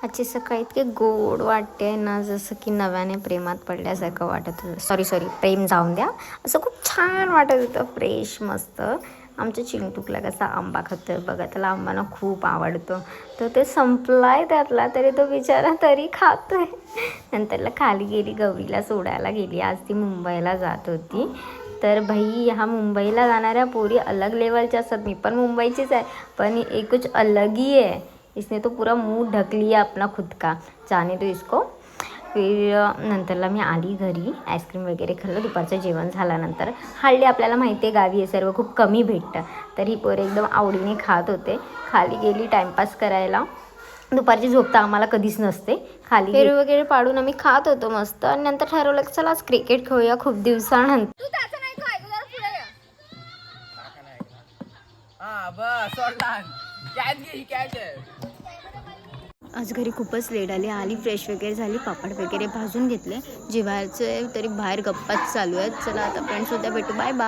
आजची सकाळी इतके गोड वाटते ना, जसं की नव्याने प्रेमात पडल्यासारखं वाटत होतं. सॉरी प्रेम जाऊन द्या. असं खूप छान वाटत होतं, फ्रेश मस्त. आमच्या चिंटूकला कसा आंबा खातोय बघा, त्याला आंबा ना खूप आवडतो. तर ते संपलाय त्यातला, तरी तो बिचारा तरी खातोय. नंतरला खाली गेली, गौरीला सोडायला गेली. आज ती मुंबईला जात होती. तर भाई ह्या मुंबईला जाणाऱ्या पोरी अलग लेवलच्या असतात. मी पण मुंबईचीच आहे, पण एक कुछ अलग ही है. इसने तो पूरा मुंह ढक लिया अपना खुद का, जाने दो इसको. फिर नंतरला मी आली घरी, आईस्क्रीम वगैरे खाल्लं. दुपारचं जेवण झाल्यानंतर हल्ली आपल्याला माहिती आहे गावी हे सर्व खूप कमी भेटतं, तर ही पोरं एकदम आवडीने खात होते. खाली गेली टाईमपास करायला. दुपारची झोप तर आम्हाला कधीच नसते. खाली फेरी वगैरे पाडून आम्ही खात होतो मस्त. आणि नंतर ठरवलं की चला आज क्रिकेट खेळूया खूप दिवसानंतर. आज घरी खूपच लेट आली फ्रेश वगैरे झाली, पापड वगैरे भाजून घेतले. जेवायचं तरी बाहेर गप्पाच चालू आहेत. चला आता फ्रेंड्स उद्या भेटू, बाय बाय.